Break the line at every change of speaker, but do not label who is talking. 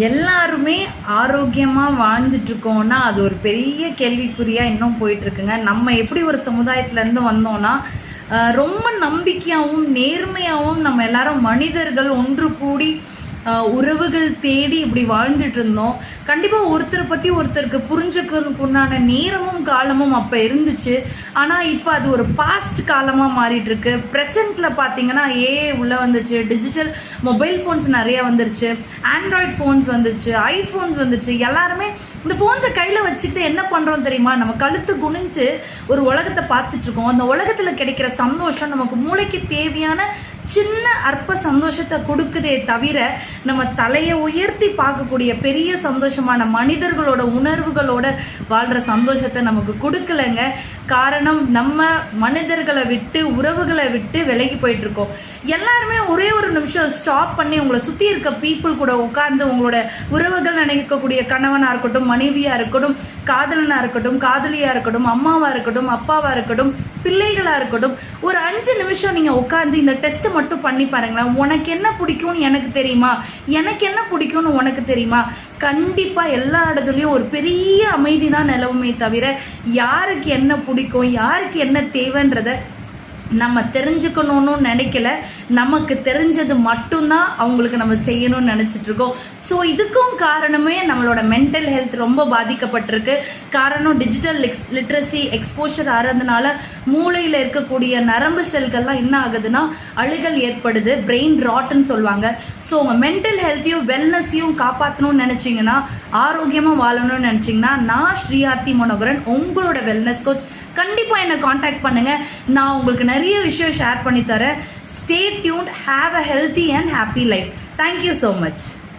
எல்லாருமே ஆரோக்கியமாக வாழ்ந்துட்டுருக்கோன்னா அது ஒரு பெரிய கேள்விக்குறியாக இன்னும் போயிட்டுருக்குங்க. நம்ம எப்படி ஒரு சமுதாயத்துலேருந்து வந்தோன்னா ரொம்ப நம்பிக்கையாகவும் நேர்மையாகவும் நம்ம எல்லாரும் மனிதர்கள் ஒன்று கூடி உறவுகள் தேடி இப்படி வாழ்ந்துட்டு இருந்தோம். கண்டிப்பாக ஒருத்தரை பற்றி ஒருத்தருக்கு புரிஞ்சுக்கிறதுக்கு உண்டான நேரமும் காலமும் அப்போ இருந்துச்சு. ஆனால் இப்போ அது ஒரு பாஸ்ட் காலமாக மாறிட்டுருக்கு. ப்ரெசண்ட்டில் பார்த்தீங்கன்னா ஏஏ உள்ளே வந்துச்சு, டிஜிட்டல் மொபைல் ஃபோன்ஸ் நிறையா வந்துருச்சு, ஆண்ட்ராய்ட் ஃபோன்ஸ் வந்துச்சு, ஐஃபோன்ஸ் வந்துச்சு. எல்லாருமே இந்த ஃபோன்ஸை கையில் வச்சுக்கிட்டு என்ன பண்ணுறோம் தெரியுமா? நம்ம கழுத்து குனிஞ்சு ஒரு உலகத்தை பார்த்துட்ருக்கோம். அந்த உலகத்தில் கிடைக்கிற சந்தோஷம் நமக்கு மூளைக்கு தேவையான சின்ன அற்ப சந்தோஷத்தை கொடுக்குதே தவிர நம்ம தலையை உயர்த்தி பார்க்கக்கூடிய பெரிய சந்தோஷமான மனிதர்களோட உணர்வுகளோட வாழ்கிற சந்தோஷத்தை நமக்கு கொடுக்கலைங்க. காரணம் நம்ம மனிதர்களை விட்டு உறவுகளை விட்டு விலகி போயிட்டுருக்கோம். எல்லாருமே ஒரே ஒரு நிமிஷம் ஸ்டாப் பண்ணி உங்களை சுற்றி இருக்க பீப்புள் கூட உட்கார்ந்து உங்களோட உறவுகள் நினைக்கக்கூடிய கணவனாக இருக்கட்டும், மனைவியாக இருக்கட்டும், காதலனாக இருக்கட்டும், காதலியாக இருக்கட்டும், அம்மாவாக இருக்கட்டும், அப்பாவாக இருக்கட்டும், பிள்ளைகளாக இருக்கட்டும், ஒரு 5 நிமிஷம் நீங்கள் உட்காந்து இந்த டெஸ்ட்டை மட்டும் பண்ணி பாருங்களேன். உனக்கு என்ன பிடிக்கும்னு எனக்கு தெரியுமா, எனக்கு என்ன பிடிக்கும்னு உனக்கு தெரியுமா? கண்டிப்பாக எல்லா இடத்துலையும் ஒரு பெரிய அமைதி தான் நிலவுமே தவிர யாருக்கு என்ன பிடிக்கும், யாருக்கு என்ன தேவைன்றதை நம்ம தெரிஞ்சுக்கணும்னு நினைக்கல. நமக்கு தெரிஞ்சது மட்டும்தான் அவங்களுக்கு நம்ம செய்யணும்னு நினச்சிட்ருக்கோம். ஸோ இதுக்கும் காரணமே நம்மளோட மென்டல் ஹெல்த் ரொம்ப பாதிக்கப்பட்டிருக்கு. காரணம் டிஜிட்டல் லிட்ரஸி எக்ஸ்போஷர் ஆகிறதுனால மூளையில் இருக்கக்கூடிய நரம்பு செல்கள்லாம் என்ன ஆகுதுன்னா அழுகல் ஏற்படுது, பிரெயின் ராட்னு சொல்லுவாங்க. ஸோ உங்கள் மென்டல் ஹெல்த்தையும் வெல்னஸையும் காப்பாற்றணும்னு நினச்சிங்கன்னா, ஆரோக்கியமாக வாழணும்னு நினச்சிங்கன்னா, நான் ஸ்ரீஆர்த்தி மனோகரன், உங்களோட வெல்னஸ் கோச். கண்டிப்பாக என்னை காண்டாக்ட் பண்ணுங்கள். நான் உங்களுக்கு நிறைய விஷயம் ஷேர் பண்ணி தரேன். Stay tuned. Have a healthy and happy life. Thank you so much.